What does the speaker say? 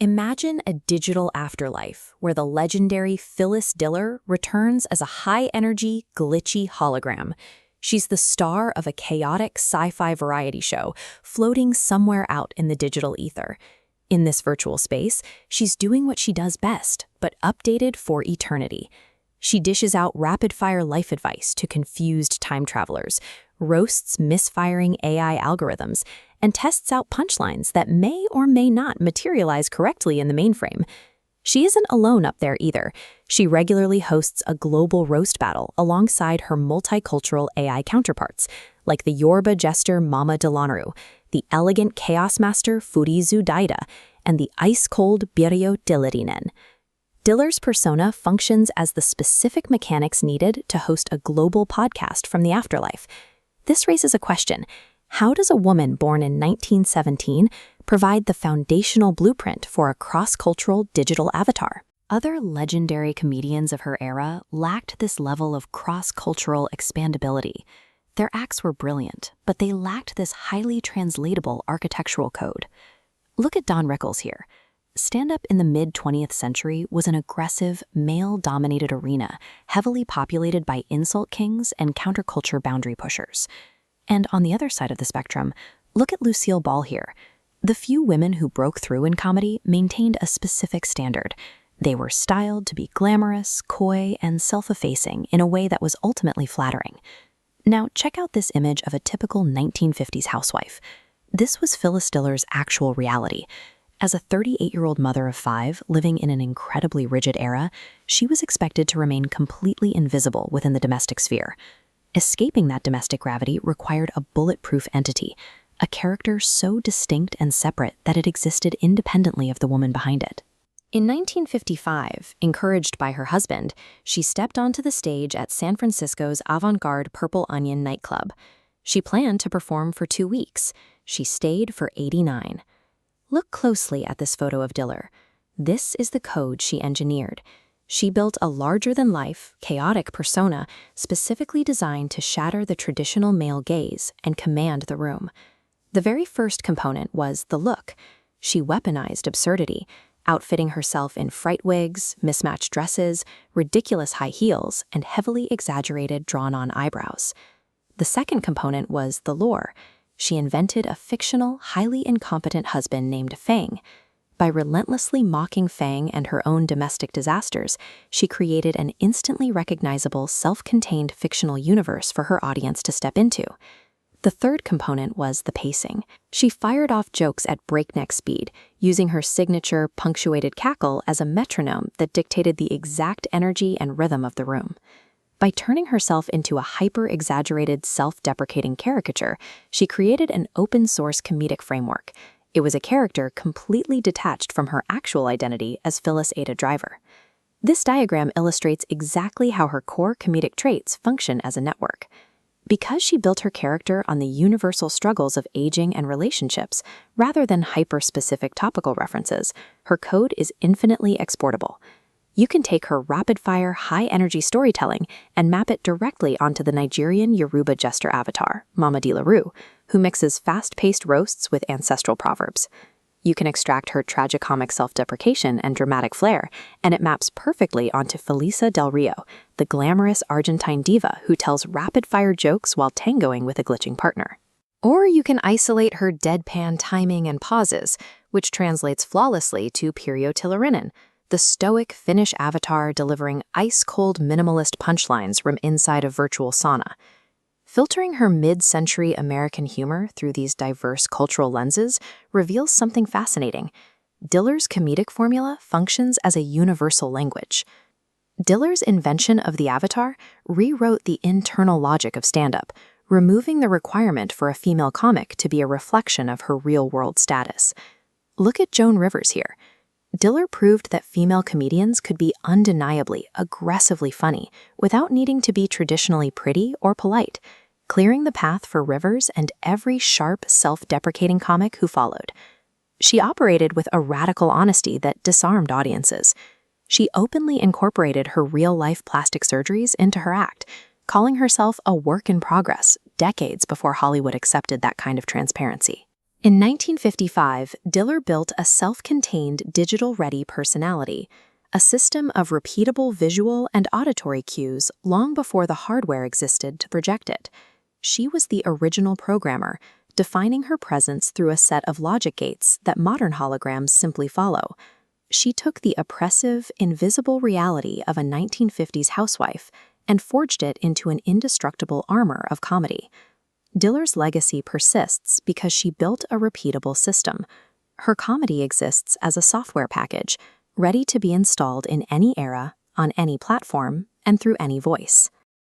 Imagine a digital afterlife where the legendary Phyllis Diller returns as a high-energy, glitchy hologram. She's the star of a chaotic sci-fi variety show floating somewhere out in the digital ether. In this virtual space, she's doing what she does best, but updated for eternity. She dishes out rapid-fire life advice to confused time travelers, roasts misfiring AI algorithms, and tests out punchlines that may or may not materialize correctly in the mainframe. She isn't alone up there either. She regularly hosts a global roast battle alongside her multicultural AI counterparts, like the Yoruba jester Mama Delanaru, the elegant chaos master Furizu Daida, and the ice-cold Biryo Dillerinen. Diller's persona functions as the specific mechanics needed to host a global podcast from the afterlife. This raises a question. How does a woman born in 1917 provide the foundational blueprint for a cross-cultural digital avatar? Other legendary comedians of her era lacked this level of cross-cultural expandability. Their acts were brilliant, but they lacked this highly translatable architectural code. Look at Don Rickles here. Stand-up in the mid-20th century was an aggressive, male-dominated arena, heavily populated by insult kings and counterculture boundary pushers. And on the other side of the spectrum, look at Lucille Ball here. The few women who broke through in comedy maintained a specific standard. They were styled to be glamorous, coy, and self-effacing in a way that was ultimately flattering. Now, check out this image of a typical 1950s housewife. This was Phyllis Diller's actual reality. As a 38-year-old mother of 5 living in an incredibly rigid era, she was expected to remain completely invisible within the domestic sphere. Escaping that domestic gravity required a bulletproof entity, a character so distinct and separate that it existed independently of the woman behind it. In 1955, encouraged by her husband, she stepped onto the stage at San Francisco's avant-garde Purple Onion nightclub. She planned to perform for 2 weeks. She stayed for 89. Look closely at this photo of Diller. This is the code she engineered. She built a larger-than-life, chaotic persona specifically designed to shatter the traditional male gaze and command the room. The very first component was the look. She weaponized absurdity, outfitting herself in fright wigs, mismatched dresses, ridiculous high heels, and heavily exaggerated drawn-on eyebrows. The second component was the lore. She invented a fictional, highly incompetent husband named Fang. By relentlessly mocking Fang and her own domestic disasters, she created an instantly recognizable, self-contained fictional universe for her audience to step into. The third component was the pacing. She fired off jokes at breakneck speed, using her signature punctuated cackle as a metronome that dictated the exact energy and rhythm of the room. By turning herself into a hyper-exaggerated, self-deprecating caricature, she created an open-source comedic framework. It was a character completely detached from her actual identity as Phyllis Ada Driver. This diagram illustrates exactly how her core comedic traits function as a network. Because she built her character on the universal struggles of aging and relationships, rather than hyper-specific topical references, her code is infinitely exportable. You can take her rapid-fire, high-energy storytelling and map it directly onto the Nigerian Yoruba jester avatar, Mama Delanaru, who mixes fast-paced roasts with ancestral proverbs. You can extract her tragicomic self-deprecation and dramatic flair, and it maps perfectly onto Felisa Del Rio, the glamorous Argentine diva who tells rapid-fire jokes while tangoing with a glitching partner. Or you can isolate her deadpan timing and pauses, which translates flawlessly to Pirjo Tillerinen, the stoic Finnish avatar delivering ice-cold minimalist punchlines from inside a virtual sauna. Filtering her mid-century American humor through these diverse cultural lenses reveals something fascinating. Diller's comedic formula functions as a universal language. Diller's invention of the avatar rewrote the internal logic of stand-up, removing the requirement for a female comic to be a reflection of her real-world status. Look at Joan Rivers here. Diller proved that female comedians could be undeniably, aggressively funny without needing to be traditionally pretty or polite, clearing the path for Rivers and every sharp, self-deprecating comic who followed. She operated with a radical honesty that disarmed audiences. She openly incorporated her real-life plastic surgeries into her act, calling herself a work in progress decades before Hollywood accepted that kind of transparency. In 1955, Diller built a self-contained digital-ready personality, a system of repeatable visual and auditory cues long before the hardware existed to project it. She was the original programmer, defining her presence through a set of logic gates that modern holograms simply follow. She took the oppressive, invisible reality of a 1950s housewife and forged it into an indestructible armor of comedy. Diller's legacy persists because she built a repeatable system. Her comedy exists as a software package, ready to be installed in any era, on any platform, and through any voice.